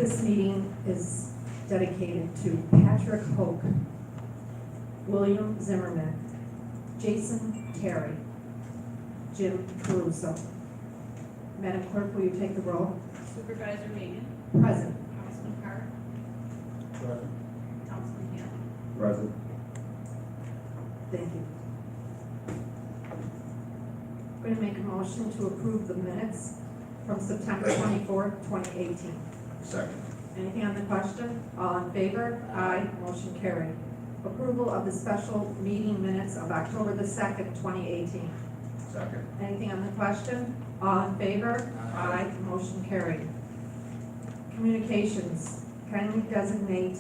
This meeting is dedicated to Patrick Hoke, William Zimmerman, Jason Terry, Jim Caruso. Madam Clerk, will you take the roll? Supervisor Megan. Present. Councilman Carr. Present. Councilman Ham. Present. Thank you. I'm going to make a motion to approve the minutes from September 24th, 2018. Second. Anything on the question? All in favor? Aye. Motion carried. Approval of the special meeting minutes of October the 2nd, 2018. Second. Anything on the question? All in favor? Aye. Motion carried. Communications, kindly designate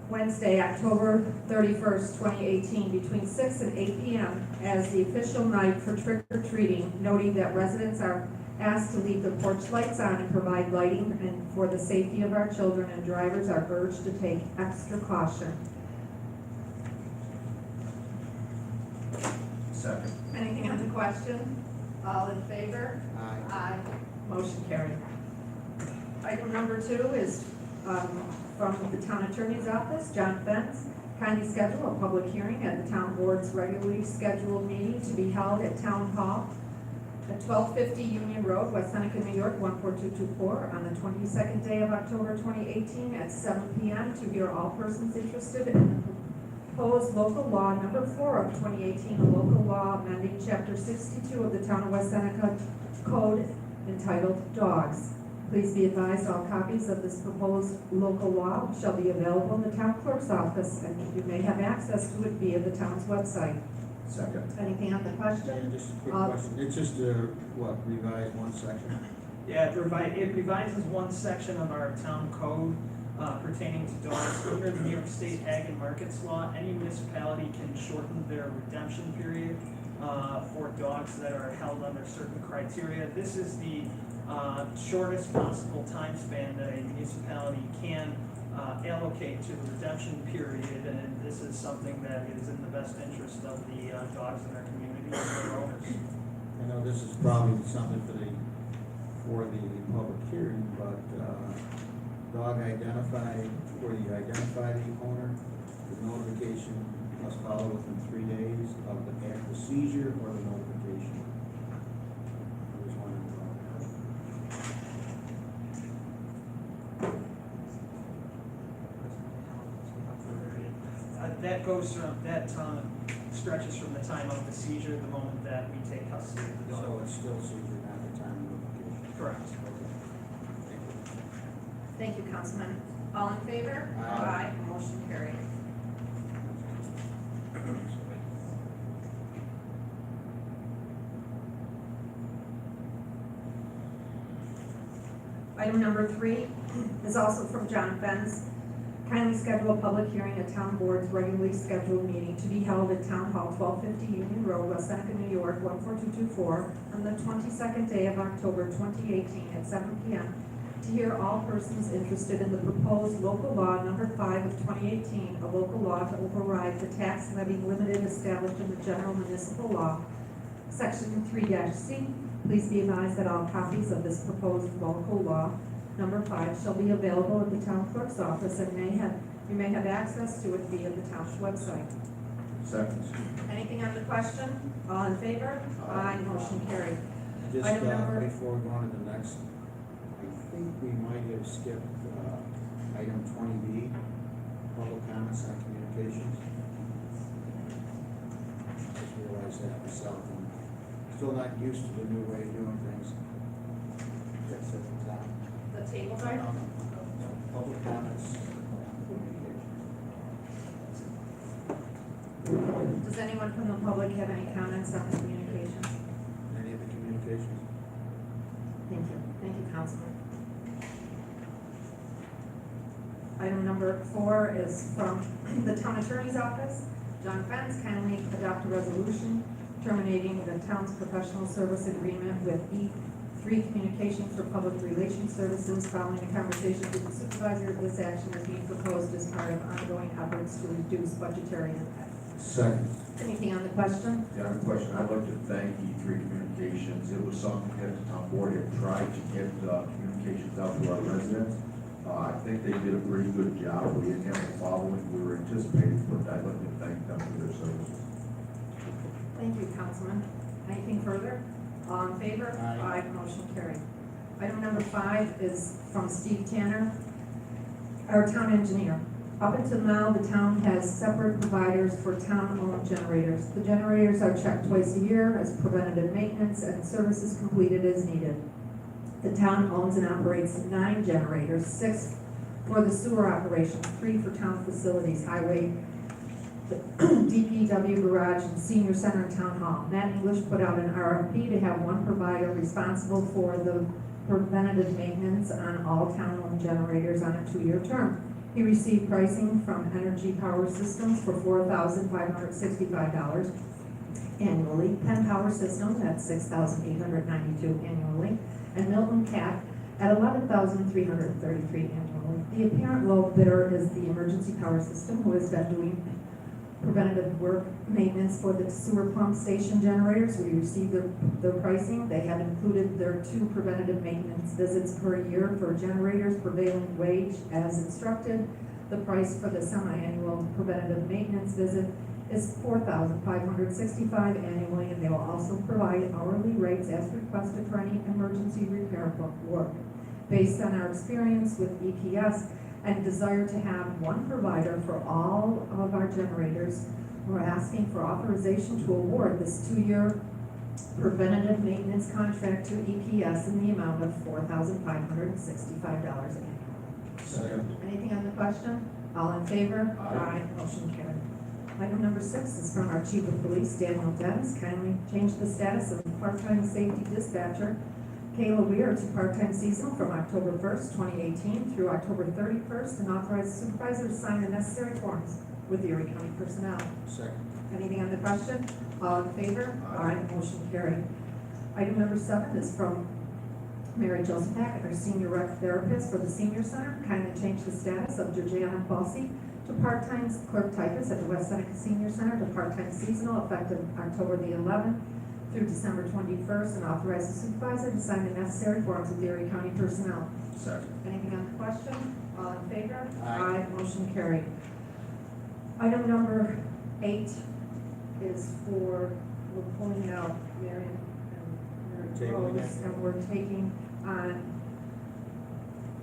Wednesday, October 31st, 2018, between 6 and 8 p.m. as the official night for trick-or-treating, noting that residents are asked to leave their porch lights on and provide lighting and for the safety of our children, and drivers are urged to take extra caution. Second. Anything on the question? All in favor? Aye. Aye. Motion carried. Item number 2 is from the Town Attorney's Office, John Fentz. Kindly schedule a public hearing at the Town Board's regularly scheduled meeting to be held at Town Hall at 1250 Union Road, West Seneca, New York, 14224, on the 22nd day of October 2018 at 7 p.m. to hear all persons interested in the proposed local law number 4 of 2018, a local law amending Chapter 62 of the Town of West Seneca Code entitled Dogs. Please be advised all copies of this proposed local law shall be available in the town clerk's office, and you may have access to it via the town's website. Second. Anything on the Yeah, question? just a quick question. It's just revise one section? Yeah, it revises one section of our town code pertaining to dogs. Under the New York State Ag and Markets Law, any municipality can shorten their redemption period for dogs that are held under certain criteria. This is the shortest possible time span that a municipality can allocate to the redemption period, and this is something that is in the best interest of the dogs in our community and their owners. I know this is probably something for the public hearing, but dog identified, where you identify the owner, the notification must follow within 3 days of the actual seizure or the notification. I was wondering about that. That goes from, that stretches from the time of the seizure, the moment that we take custody of the So dog. it's still seizure, not the time of notification? Correct. Okay. Thank you. Thank you, Councilman. All in favor? Aye. Motion carried. Item number 3 is also from John Fentz. Kindly schedule a public hearing at Town Board's regularly scheduled meeting to be held at Town Hall, 1250 Union Road, West Seneca, New York, 14224, on the 22nd day of October 2018 at 7 p.m. to hear all persons interested in the proposed local law number 5 of 2018, a local law to override the tax levy limited established in the general municipal law, Section 3-C. Please be advised that all copies of this proposed local law number 5 shall be available at the town clerk's office, and you may have access to it via the town's website. Second. Anything on the question? All in favor? Aye. Motion carried. Just Item number- before we go on to the next, I think we might have skipped item 20B, public comments on communications. Just realized that myself, and still not used to the new way of doing things. That's at the top. The table item? Public comments. Does anyone from the public have any comments on the communications? Any of the communications? Thank you. Thank you, Councilman. Item number 4 is from the Town Attorney's Office. John Fentz, kindly adopt a resolution terminating the town's professional service agreement with E3 Communications for Public Relations Services following a conversation with the supervisor. This action is being proposed as part of ongoing efforts to reduce budgetary impact. Second. Anything on the question? Yeah, I have a question. I'd like to thank E3 Communications. It was something that the town board had tried to get communications out to our residents. I think they did a pretty good job. We didn't have the following we were anticipating, but I'd like to thank them for their services. Thank you, Councilman. Anything further? All in favor? Aye. Motion carried. Item number 5 is from Steve Tanner, our town engineer. Up until now, the town has separate providers for town-owned generators. The generators are checked twice a year as preventative maintenance and services completed as needed. The town owns and operates 9 generators, 6 for the sewer operations, 3 for town facilities, highway, DPW garage, and senior center and town hall. Matt English put out an RFP to have one provider responsible for the preventative maintenance on all town-owned generators on a 2-year term. He received pricing from Energy Power Systems for $4,565 annually, Penn Power Systems at $6,892 annually, and Milton Cat at $11,333 annually. The apparent low bidder is the Emergency Power System, who has been doing preventative work maintenance for the sewer pump station generators. We received their pricing. They have included their 2 preventative maintenance visits per year for generators, prevailing wage as instructed. The price for the semi-annual preventative maintenance visit is $4,565 annually, and they will also provide hourly rates as requested for any emergency repair work. Based on our experience with EPS and desire to have one provider for all of our generators, we're asking for authorization to award this 2-year preventative maintenance contract to EPS in the amount of $4,565 annually. Second. Anything on the question? All in favor? Aye. Motion carried. Item number 6 is from our Chief of Police, Daniel Dennis. Kindly change the status of part-time safety dispatcher Kayla Weir to part-time seasonal from October 1st, 2018 through October 31st, and authorize the supervisor to sign the necessary forms with Erie County personnel. Second. Anything on the question? All in favor? Aye. Motion carried. Item number 7 is from Mary Joseph Hackett, our senior rec therapist for the senior center. Kindly change the status of Georgiana Fossey to part-time clerk typist at the West Seneca Senior Center to part-time seasonal effective October the 11th through December 21st, and authorize the supervisor to sign the necessary forms with Erie County personnel. Second. Anything on the question? All in favor? Aye. Motion carried. Item number 8 is for, we're pulling out Marion and Tabling Mary Rose, it. and we're taking on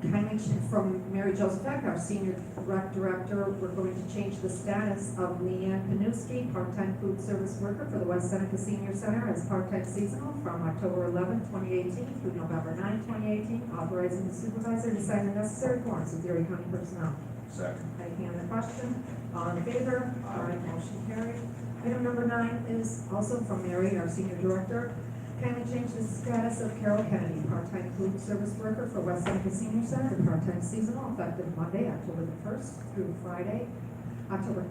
kindly from Mary Joseph Beck, our senior rec director. We're going to change the status of Leanne Panuski, part-time food service worker for the West Seneca Senior Center as part-time seasonal from October 11, 2018 through November 9, 2018, authorizing the supervisor to sign the necessary forms with Erie County personnel. Second. Anything on the question? All in favor? Aye. Motion carried. Item number 9 is also from Mary, our senior director. Kindly change the status of Carol Kennedy, part-time food service worker for West Seneca Senior Center to part-time seasonal effective Monday, October the 1st through Friday, October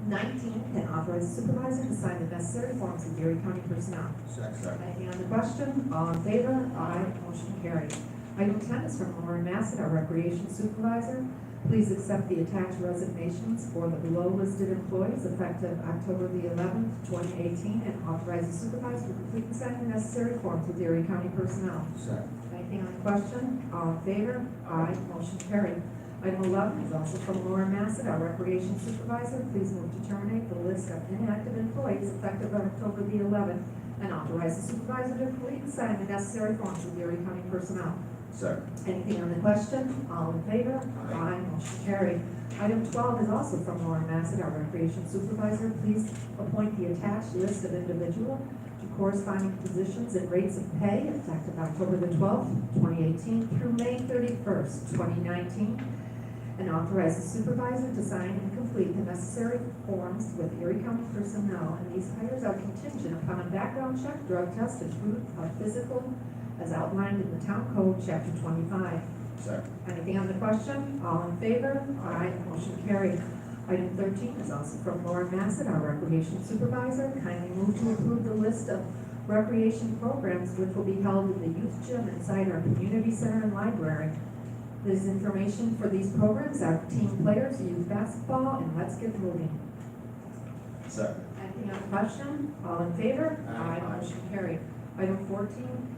19th, and authorize the supervisor to sign the necessary forms with Erie County personnel. Second. Anything on the question? All in favor? Aye. Motion carried. Item 10 is from Lauren Massett, our recreation supervisor. Please accept the attached resignations for the below-listed employees effective October the 11th, 2018, and authorize the supervisor to complete and sign the necessary forms with Erie County personnel. Second. Anything on the question? All in favor? Aye. Motion carried. Item 11 is also from Lauren Massett, our recreation supervisor. Please move to terminate the list of inactive employees effective October the 11th, and authorize the supervisor to complete and sign the necessary forms with Erie County personnel. Second. Anything on the question? All in favor? Aye. Motion carried. Item 12 is also from Lauren Massett, our recreation supervisor. Please appoint the attached list of individual to corresponding positions and rates of pay effective October the 12th, 2018 through May 31st, 2019, and authorize the supervisor to sign and complete the necessary forms with Erie County personnel. And these hires are contingent upon a background check, drug test, and physical as outlined in the town code, chapter 25. Second. Anything on the question? All in favor? Aye. Motion carried. Item 13 is also from Lauren Massett, our recreation supervisor. Kindly move to approve the list of recreation programs which will be held in the youth gym inside our community center and library. This information for these programs are team players, youth basketball, and Let's Get Moving. Second. Anything on the question? All in favor? Aye. Motion carried. Item 14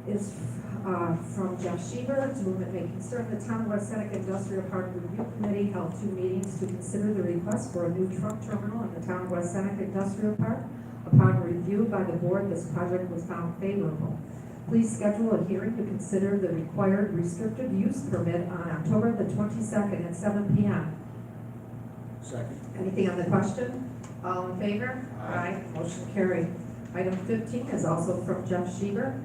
is from Jeff Sheber. To whom it may concern, the Town of West Seneca Industrial Park Review Committee held 2 meetings to consider the request for a new truck terminal in the Town of West Seneca Industrial Park. Upon review by the board, this project was found favorable. Please schedule a hearing to consider the required restrictive use permit on October the 22nd at 7 p.m. Second. Anything on the question? All in favor? Aye. Motion carried. Item 15 is also from Jeff Sheber.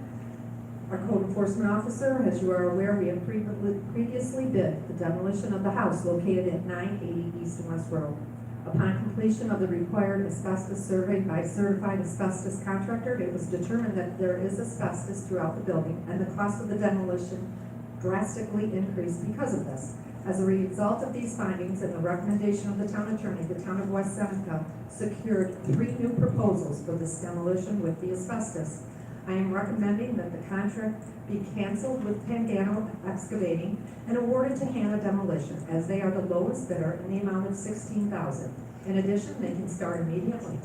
Our code enforcement officer, as you are aware, we have previously bid the demolition of the house located at 980 East and West Road. Upon completion of the required asbestos survey by a certified asbestos contractor, it was determined that there is asbestos throughout the building, and the cost of the demolition drastically increased because of this. As a result of these findings and the recommendation of the town attorney, the town of West Seneca secured 3 new proposals for this demolition with the asbestos. I am recommending that the contract be canceled with Pangano Excavating and awarded to Hannah Demolition, as they are the lowest bidder in the amount of $16,000. In addition, they can start immediately.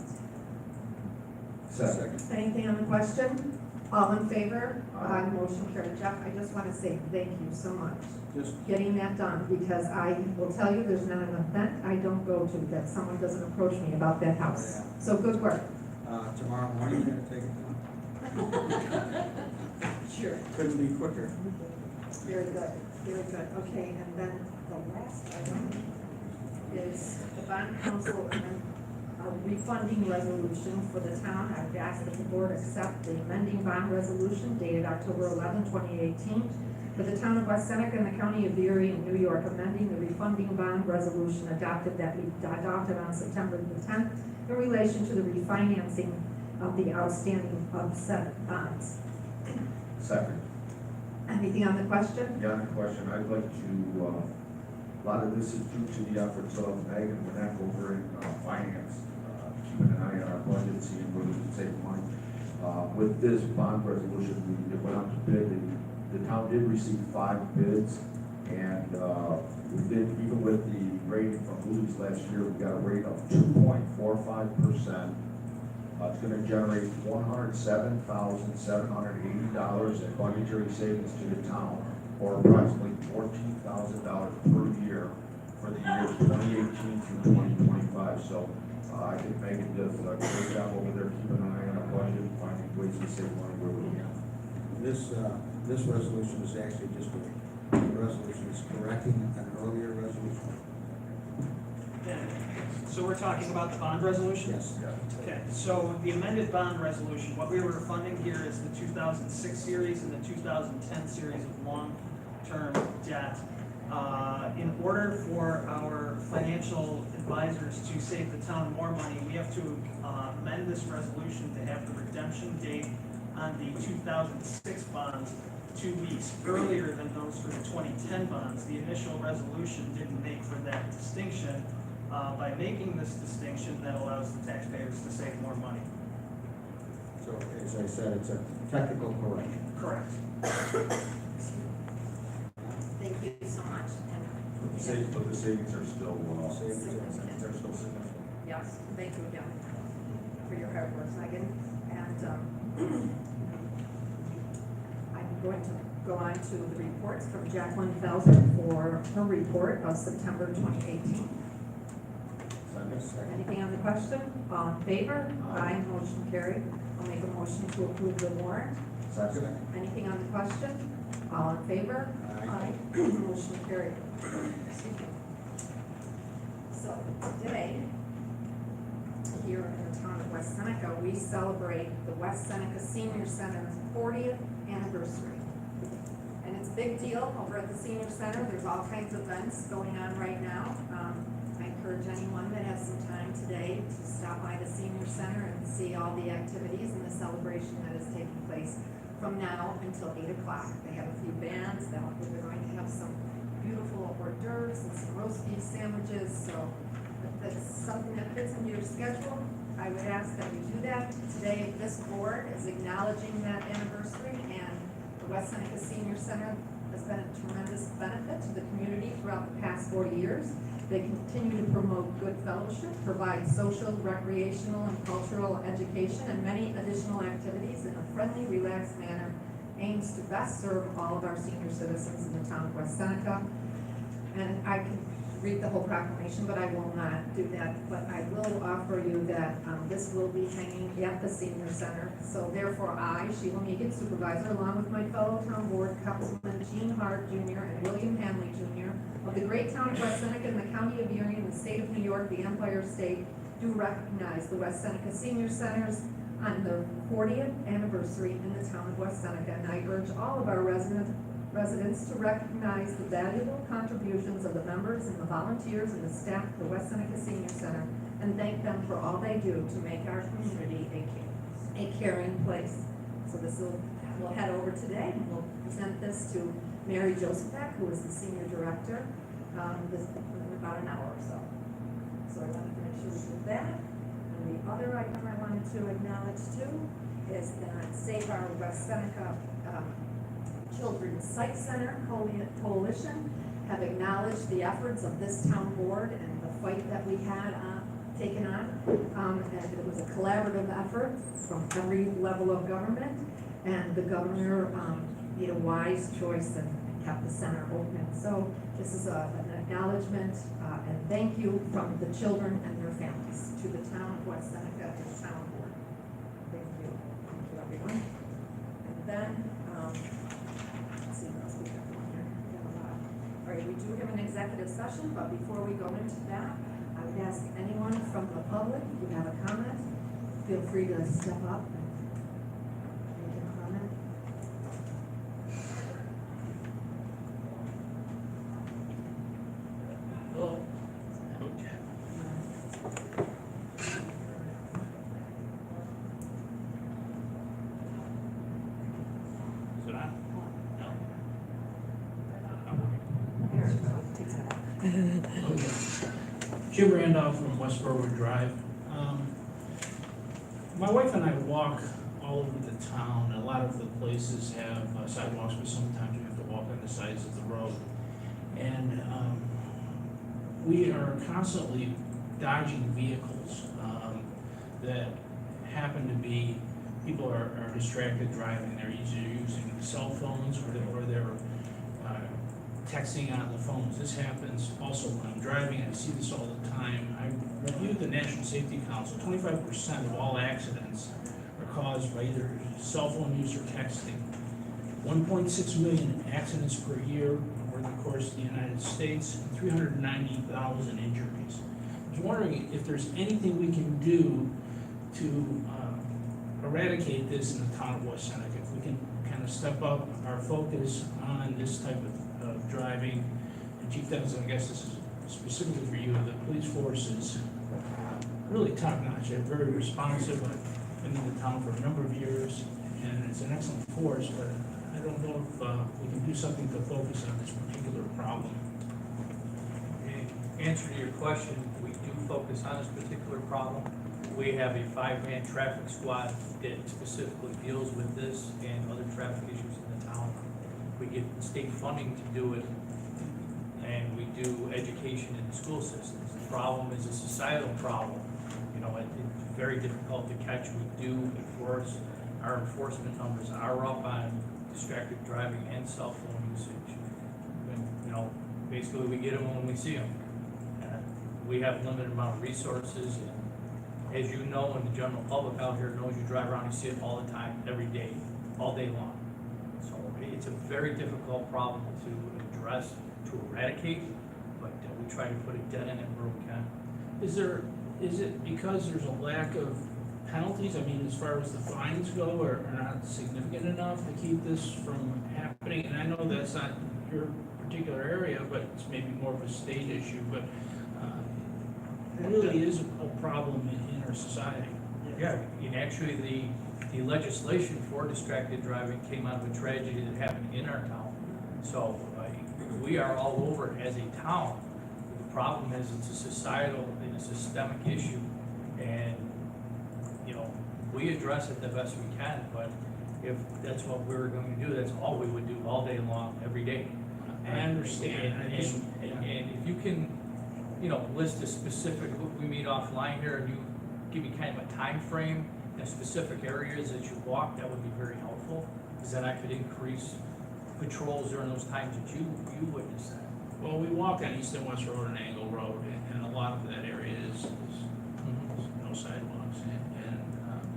Second. Anything on the question? All in favor? Aye. Motion carried. Jeff, I just want to say thank you so much. Just, Getting that done, because I will tell you, there's not an event I don't go to that someone doesn't approach me about that house. Yeah. So good work. tomorrow morning, you're gonna take it down? Sure. Couldn't be quicker. Very good, very good. Okay, and then the last item is the bond council and a refunding resolution for the town. I've asked that the board accept the amending bond resolution dated October 11, 2018, for the town of West Seneca and the county of Erie in New York, amending the refunding bond resolution adopted on September the 10th in relation to the refinancing of the outstanding of said bonds. Second. Anything on the question? Yeah, on the question, I'd like to, a lot of this is due to the efforts of Megan Benek over in finance, keeping an eye on our budget, seeing where we can save money. With this bond resolution, we went out to bid, the town did receive 5 bids, and we did, even with the rating from Moody's last year, we got a rate of 2.45%. It's gonna generate $107,780 in budgetary savings to the town, or approximately $14,000 per year for the years 2018 through 2025. So, I think Megan does a great job over there, keeping an eye on our budget, finding ways to save money where we can. This resolution is actually just a resolution, it's correcting an earlier resolution. So we're talking about the bond resolution? Yes. Okay, so the amended bond resolution, what we were funding here is the 2006 series and the 2010 series of long-term debt. In order for our financial advisors to save the town more money, we have to amend this resolution to have the redemption date on the 2006 bonds 2 weeks earlier than those for the 2010 bonds. The initial resolution didn't make for that distinction. By making this distinction, that allows the taxpayers to save more money. So, as I said, it's a technical correction. Correct. Thank you so much. But the savings are still, They're still significant. Yes, thank you again for your hard work, Megan. And I'm going to go on to the reports from Jacqueline Felser for her report of September 2018. Anything on the question? All in favor? Aye. Motion carried. I'll make a motion to approve the warrant. Second. Anything on the question? All in favor? Aye. Motion carried. Excuse me. So today, here in the town of West Seneca, we celebrate the West Seneca Senior Center's 40th anniversary. And it's a big deal over at the Senior Center. There's all kinds of events going on right now. I encourage anyone that has some time today to stop by the Senior Center and see all the activities and the celebration that is taking place from now until 8 o'clock. They have a few bands. They're going to have some beautiful hors d'oeuvres and some roast beef sandwiches. So if that's something that fits into your schedule, I would ask that you do that. Today, this board is acknowledging that anniversary, and the West Seneca Senior Center has been a tremendous benefit to the community throughout the past 40 years. They continue to promote good fellowship, provide social, recreational, and cultural education, and many additional activities in a friendly, relaxed manner, aims to best serve all of our senior citizens in the town of West Seneca. And I can read the whole proclamation, but I will not do that. But I will offer you that this will be hanging at the senior center. So therefore, I, Sheila Megan, supervisor, along with my fellow town board, Councilman Gene Hart Jr. and William Hanley Jr. of the great town of West Seneca and the county of Erie and the state of New York, the Empire State, do recognize the West Seneca Senior Centers on their 40th anniversary in the town of West Seneca. And I urge all of our residents to recognize the valuable contributions of the members and the volunteers and the staff of the West Seneca Senior Center and thank them for all they do to make our community a caring place. So we'll head over today and we'll present this to Mary Josephak, who is the senior director, in about an hour or so. So I wanted to make sure we did that. And the other item I wanted to acknowledge too is that Save Our West Seneca Children's Site Center Coalition have acknowledged the efforts of this town board and the fight that we had taken on. And it was a collaborative effort from every level of government. And the governor made a wise choice and kept the center open. So this is an acknowledgement and thank you from the children and their families to the town of West Seneca and the town board. Thank you. Thank you, everyone. And then, let's see what else we got going here. We have a lot. All right, we do have an executive session, but before we go into that, I would ask anyone from the public, if you have a comment, feel free to step up and make a comment. Is it on? No. Jim Randolph from West Berwick Drive. My wife and I walk all over the town. A lot of the places have sidewalks, but sometimes we have to walk on the sides of the road. And we are constantly dodging vehicles that happen to be, people are distracted driving. They're either using cell phones or they're texting on the phones. This happens also when I'm driving. I see this all the time. I reviewed the National Safety Council. 25% of all accidents are caused by either cell phone use or texting. 1.6 million accidents per year over the course of the United States, and 390,000 injuries. I was wondering if there's anything we can do to eradicate this in the town of West Seneca. If we can kind of step up our focus on this type of driving. And Chief Dennis, I guess this is specifically for you, the police force is really top-notch. They're very responsive. I've been in the town for a number of years, and it's an excellent force, but I don't know if we can do something to focus on this particular problem. In answer to your question, we do focus on this particular problem. We have a 5-man traffic squad that specifically deals with this and other traffic issues in the town. We get state funding to do it, and we do education in the school systems. The problem is a societal problem. You know, it's very difficult to catch. We do enforce. Our enforcement numbers are up on distracted driving and cell phone usage. And, you know, basically we get them when we see them. We have limited amount of resources, and as you know, and the general public out here knows, you drive around, you see it all the time, every day, all day long. So it's a very difficult problem to address, to eradicate, but we try to put a dent in it where we can. Is it because there's a lack of penalties? I mean, as far as the fines go, are not significant enough to keep this from happening? And I know that's not your particular area, but it's maybe more of a state issue, but it really is a problem in our society. Yeah, and actually the legislation for distracted driving came out of a tragedy that happened in our town. So we are all over it as a town. The problem is it's a societal and a systemic issue, and you know, we address it the best we can, but if that's what we were going to do, that's all we would do all day long, every day. I understand. And if you can, you know, list a specific, we meet offline here, and you give me kind of a time frame and specific areas that you walk, that would be very helpful. Because then I could increase patrols during those times that you witnessed that. Well, we walk on East and West Road and Angle Road, and a lot of that area is no sidewalks,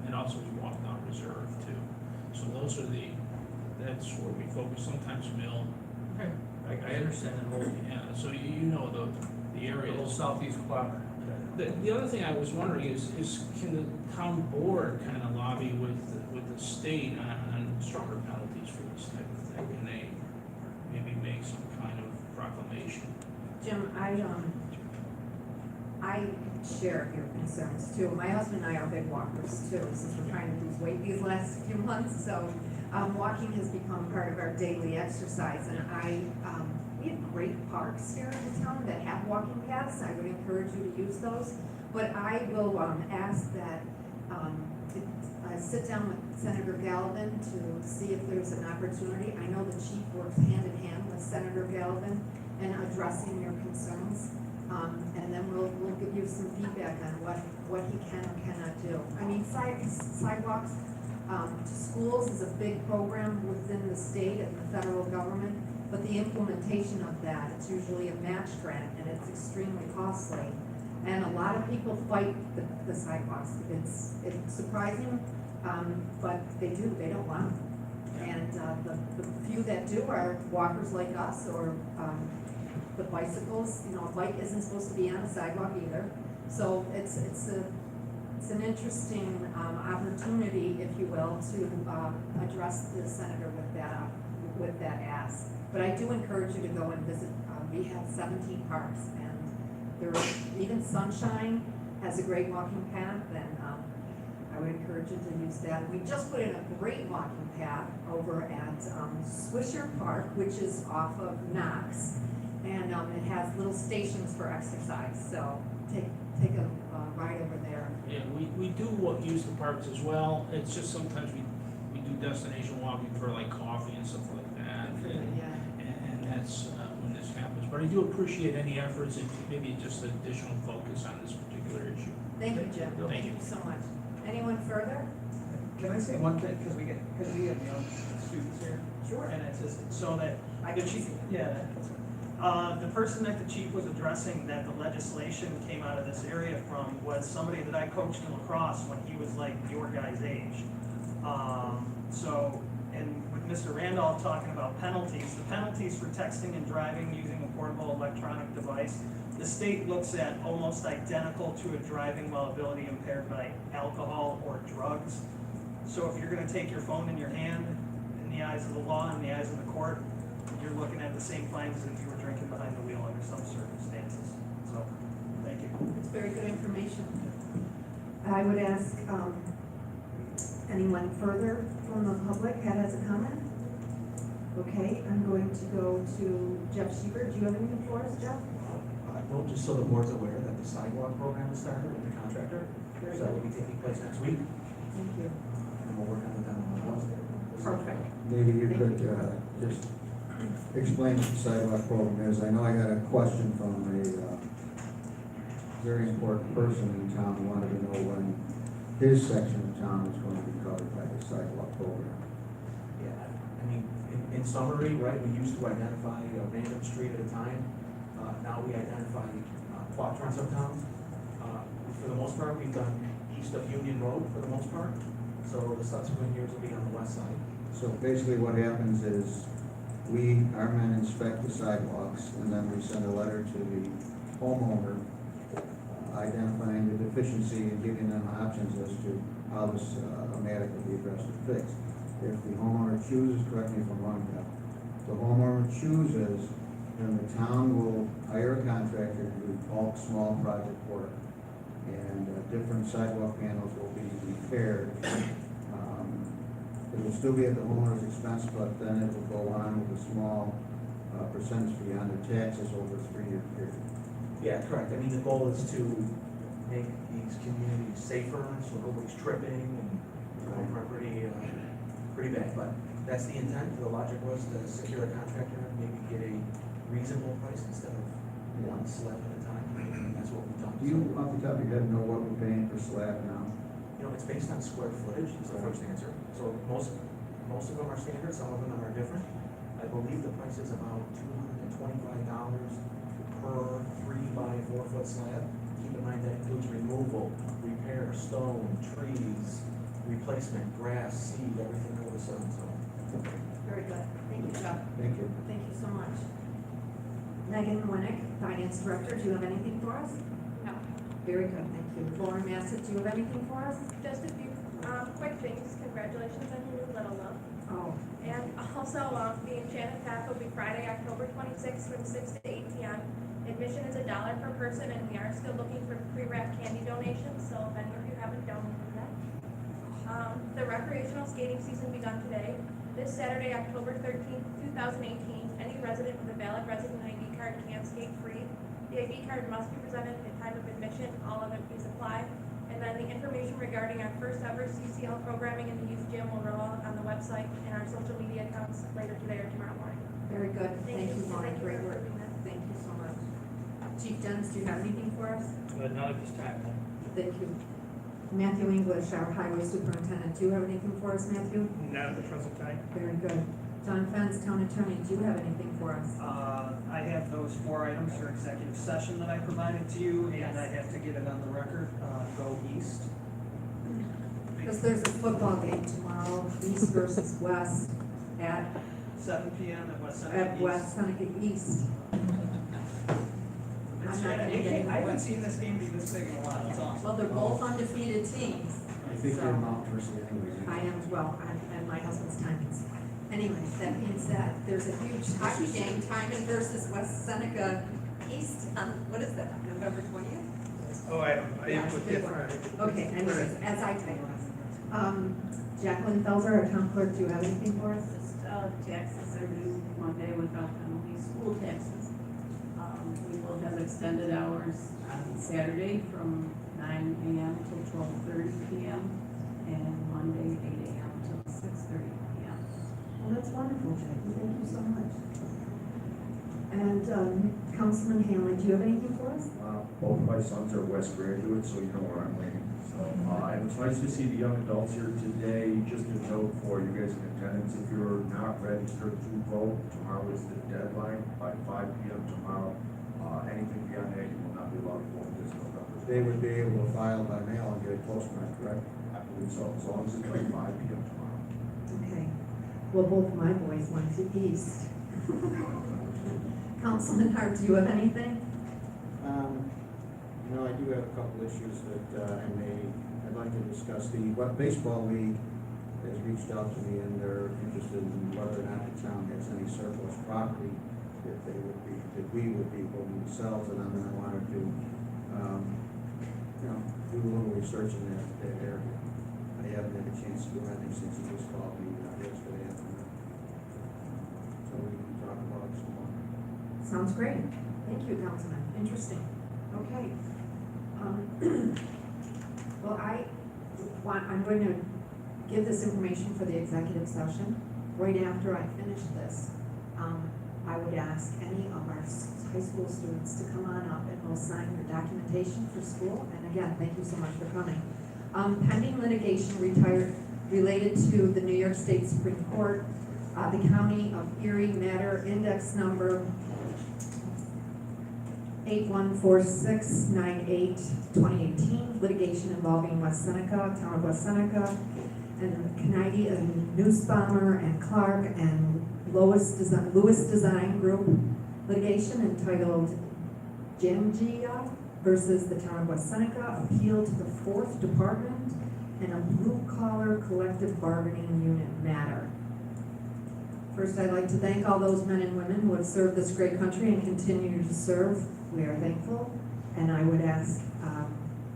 and also we walk down Reserve too. So those are that's where we focus, sometimes Mill. I understand that whole, Yeah, so you know the the areas. whole southeast quadrant. The other thing I was wondering is can the town board kind of lobby with the state on stronger penalties for this type of thing? Can they maybe make some kind of proclamation? Jim, I share your concerns too. My husband and I are big walkers too, since we're trying to lose weight these last few months, so, walking has become part of our daily exercise, and we have great parks here in the town that have walking paths. I would encourage you to use those, but I will, ask that, I sit down with Senator Galvin to see if there's an opportunity. I know the chief works hand in hand with Senator Galvin in addressing your concerns. And then we'll give you some feedback on what he can or cannot do. I mean, sidewalks to schools is a big program within the state and the federal government, but the implementation of that, it's usually a match grant, and it's extremely costly. And a lot of people fight the sidewalks. It's surprising, but they don't want them. And the few that do are walkers like us, or the bicycles. You know, a bike isn't supposed to be on a sidewalk either. So it's an interesting opportunity, if you will, to address the senator with that ask. But I do encourage you to go and visit. We have 17 parks, and even Sunshine has a great walking path, and I would encourage you to use that. We just put in a great walking path over at Swisher Park, which is off of Knox. And it has little stations for exercise, so take a ride over there. Yeah, we do use the parks as well. It's just sometimes we do destination walking for like coffee and stuff like that. And that's when this happens. But I do appreciate any efforts and maybe just additional focus on this particular issue. Thank you, Jim. Thank you. So much. Anyone further? Can I say one thing, because we have young students here? Sure. And it's just, so that, I the can chief, see. yeah, the person that the chief was addressing that the legislation came out of this area from was somebody that I coached in lacrosse when he was like your guy's age. So, and with Mr. Randolph talking about penalties, the penalties for texting and driving using a portable electronic device, the state looks at almost identical to a driving while ability impaired by alcohol or drugs. So if you're gonna take your phone in your hand, in the eyes of the law, in the eyes of the court, you're looking at the same fines as if you were drinking behind the wheel under some circumstances. So, thank you. It's very good information. I would ask, anyone further from the public that has a comment? Okay, I'm going to go to Jeff Schieber. Do you have anything for us, Jeff? No, just so the board's aware that the sidewalk program is started with the contractor, Very so that good. will be taking place next week, Thank you. and we'll work on the demo on Wednesday. Perfect. Maybe you could just explain what the sidewalk program is. I know I got a question from a very important person in town who wanted to know when his section of town is going to be covered by the sidewalk program. Yeah, I mean, in summary, right, we used to identify a random street at a time. Now we identify quadrants of town. For the most part, we've done east of Union Road for the most part, so the subsequent years will be on the west side. So basically what happens is our men inspect the sidewalks, and then we send a letter to the homeowner identifying the deficiency and giving them options as to how this matter can be addressed and fixed. If the homeowner chooses, correct me if I'm wrong, Jeff, the homeowner chooses, then the town will hire a contractor to do bulk small project work. And different sidewalk panels will be repaired. It will still be at the homeowner's expense, but then it will go on with a small percentage fee on their taxes over a 3-year period. Yeah, correct. I mean, the goal is to make these communities safer, so nobody's tripping and, pretty bad. But that's the intent. The logic was to secure a contractor and maybe get a reasonable price instead of one slab at a time. And that's what we've done. Do you, off the top of your head, know what we're paying per slab now? You know, it's based on square footage, is the first answer. So most most of them are standard, some of them are different. I believe the price is about $225 per 3 by 4 foot slab. Keep in mind that includes removal, repair, stone, trees, replacement, grass, seed, everything under the sun, so. Very good. Thank you, Chuck. Thank you. Thank you so much. Megan Winnick, Finance Director, do you have anything for us? No. Very good, thank you. Lauren Massett, do you have anything for us? Just a few quick things. Congratulations on your new little love. Oh, And also, the Enchanted Path will be Friday, October 26th from 6 to 8 p.m. Admission is $1 per person, and we are still looking for pre-wrapped candy donations, so if any of you haven't donated that. The recreational skating season begun today. This Saturday, October 13th, 2018, any resident with a valid resident ID card can skate free. The ID card must be presented at the time of admission. All other fees apply. And then the information regarding our first ever CCL programming in the youth gym will roll out on the website and our social media accounts later today or tomorrow morning. very good. Thank you, Lauren. Thank you Great for work. approving that. Thank you so much. Chief Dennis, do you have anything for us? Not at this time, no. Thank you. Matthew English, our Highway Superintendent, do you have anything for us, Matthew? Not at the present time. Very good. John Fence, Town Attorney, do you have anything for us? I have those 4 items for executive session that I provided to you, and I have to get it on the record, go east. Because there's a football game tomorrow, East versus West, at 7 p.m. at West Seneca East. West Seneca East. I'm not gonna get it. I haven't seen this game be this big in a while, it's awesome. Well, they're both undefeated teams. I think So- you're Mount Mercy anyway. I am as well, and my husband's Timons. Anyways, that being said, there's a huge hockey game, Timon versus West Seneca East, what is that, November 20th? Oh, I Yeah, it's a big one. Okay, anyways, as I type. Jacqueline Felser, our town clerk, do you have anything for us? Just, taxes are due Monday without penalty, school taxes. We will have extended hours on Saturday from 9 a.m. till 12:30 p.m. and Monday 8 a.m. till 6:30 p.m. Well, that's wonderful, Jackie, thank you so much. And Councilman Hanley, do you have anything for us? Both my sons are West graduates, so you know where I'm leaning. So, and it's nice to see the young adults here today. Just a note for you guys in attendance, if you're not registered to vote, tomorrow is the deadline by 5 p.m. tomorrow. Anything beyond that, you will not be allowed to vote this November. They would be able to file by mail and get it postmarked, correct? I believe so, as long as it's by 5 p.m. tomorrow. Okay. Well, both my boys went to East. Councilman Hart, do you have anything? I do have a couple issues that I'd like to discuss. The baseball league has reached out to me and they're interested in whether or not the town has any surplus property that we would be able to sell to them, and I wanted to, do a little research in that area. I haven't had a chance to do anything since he just called me yesterday afternoon. So we can talk about it some more. Sounds great. Thank you, Councilman. Interesting. Okay. Well, I'm going to give this information for the executive session. Right after I finish this, I would ask any of our high school students to come on up and we'll sign your documentation for school. And again, thank you so much for coming. Pending litigation related to the New York State Supreme Court, the County of Erie matter index number 814698-2018, litigation involving West Seneca, Town of West Seneca, and Kennedy and Nussbaumer and Clark and Lewis Design Group, litigation entitled Jangia versus the Town of West Seneca, appeal to the 4th Department, and a blue-collar collective bargaining unit matter. First, I'd like to thank all those men and women who have served this great country and continue to serve. We are thankful, and I would ask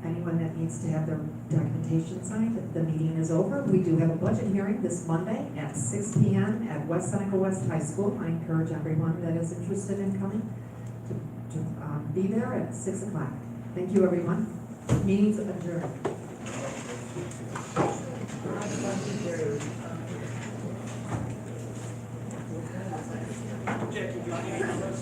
anyone that needs to have their documentation signed, if the meeting is over. We do have a budget hearing this Monday at 6 p.m. at West Seneca West High School. I encourage everyone that is interested in coming to be there at 6 o'clock. Thank you, everyone. Meeting's adjourned. Jackie, do you want to